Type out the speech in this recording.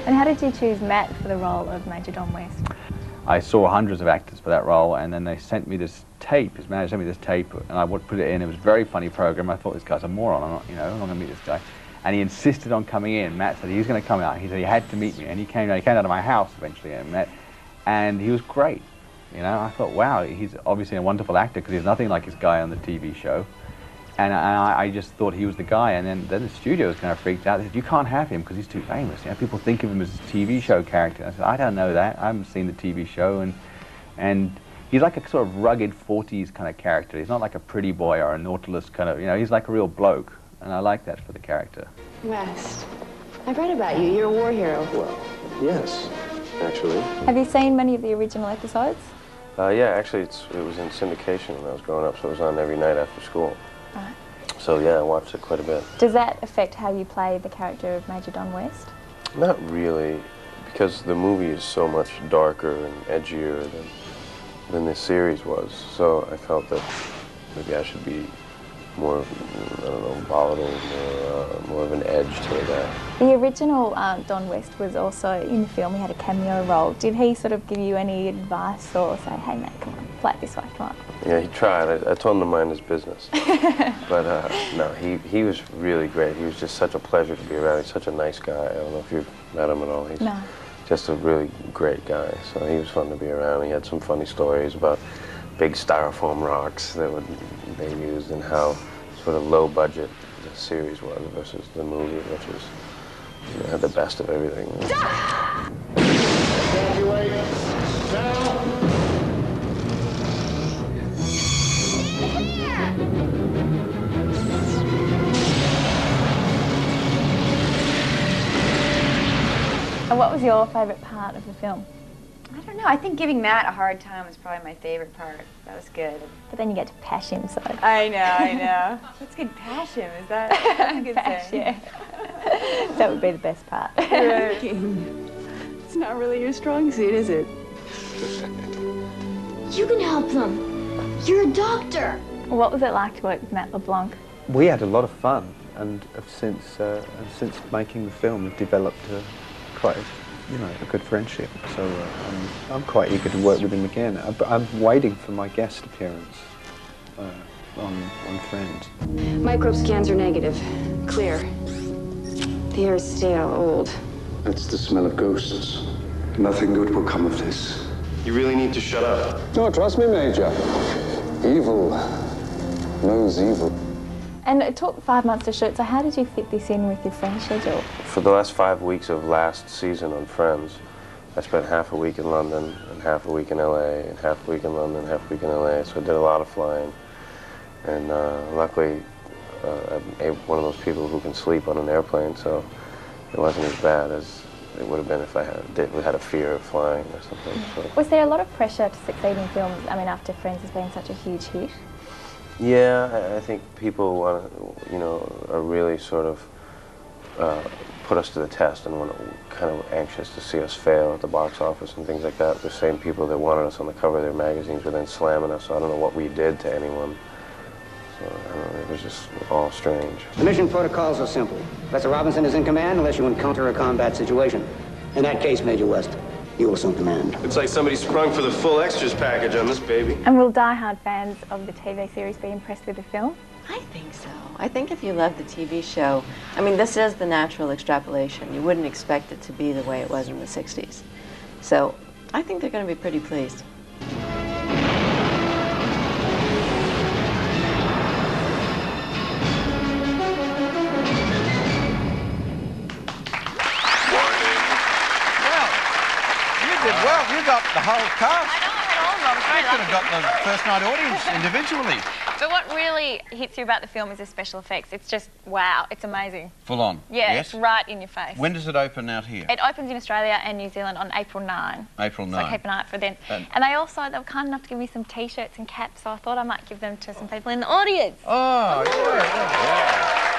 And how did you choose Matt for the role of Major Don West? I saw hundreds of actors for that role, and then they sent me this tape. His manager sent me this tape, and I would put it in. It was a very funny program. I thought, this guy's a moron. I'm not, you know, I'm not going to meet this guy. And he insisted on coming in. Matt said he was going to come out. He said he had to meet me, and he came out of my house eventually and met. And he was great. You know, I thought, wow, he's obviously a wonderful actor because he's nothing like his guy on the TV show. And I just thought he was the guy. And then the studio was kind of freaked out. They said, you can't have him because he's too famous. You know, people think of him as a TV show character. I said, I don't know that. I haven't seen the TV show. And he's like a sort of rugged 40s kind of character. He's not like a pretty boy or a Nautilus kind of, you know, he's like a real bloke. And I like that for the character. West, I've read about you. You're a war hero. Well, yes, actually. Have you seen many of the original episodes? Yeah, actually, it was in syndication when I was growing up, so it was on every night after school. Right. So yeah, I watched it quite a bit. Does that affect how you play the character of Major Don West? Not really, because the movie is so much darker and edgier than the series was. So I felt that maybe I should be more, I don't know, volatile, more of an edge to that. The original Don West was also in the film. He had a cameo role. Did he sort of give you any advice or say, hey Matt, come on, play it this way, come on? Yeah, he tried. I told him to mind his business. But no, he was really great. He was just such a pleasure to be around. He's such a nice guy. I don't know if you've met him at all. He's just a really great guy. So he was fun to be around. He had some funny stories about big styrofoam rocks that they used and how sort of low budget the series was versus the movie, which was, you know, had the best of everything. Graduate now. And what was your favourite part of the film? I don't know. I think giving Matt a hard time was probably my favorite part. That was good. But then you get to pash him, so... I know. That's good. Pash him, is that a good pash, thing? yeah. That would be the best part. It's not really your strong suit, is it? You can help them. You're a doctor. What was it like to work with Matt LeBlanc? We had a lot of fun, and since making the film, we've developed quite a good friendship. So I'm quite eager to work with him again. I'm waiting for my guest appearance on Friends. Microbe scans are negative. Clear. The air is stale, old. That's the smell of ghosts. Nothing good will come of this. You really need to shut up. No, trust me, Major. Evil knows evil. And it took 5 months to shoot, so how did you fit this in with your Friends schedule? For the last 5 weeks of last season on Friends, I spent half a week in London and half a week in LA and half a week in London, half a week in LA, so I did a lot of flying. And luckily, I'm one of those people who can sleep on an airplane, so it wasn't as bad as it would have been if I had a fear of flying or something. So. Was there a lot of pressure to succeed in films, I mean, after Friends has been such a huge hit? Yeah, I think people want to, you know, are really sort of put us to the test and kind of anxious to see us fail at the box office and things like that. The same people that wanted us on the cover of their magazines were then slamming us, so I don't know what we did to anyone. So, I don't know, it was just all strange. The mission protocols are simple. Professor Robinson is in command unless you encounter a combat situation. In that case, Major West, you assume command. It's like somebody sprung for the full extras package on this baby. And will die-hard fans of the TV series be impressed with the film? I think so. I think if you love the TV show, I mean, this is the natural extrapolation. You wouldn't expect it to be the way it was in the 60s. So I think they're going to be pretty pleased. Well, you got the whole cast. I know, I had all of them. You could have got the first night audience individually. But what really hits you about the film is the special effects. It's just, wow, it's amazing. Full on. Yeah, yes? It's right in your face. When does it open out here? It opens in Australia and New Zealand on April 9. April 9. So keep an eye out for them. And they were kind enough to give me some T-shirts and caps, so I thought I might give them to some people in the audience. Oh, yeah.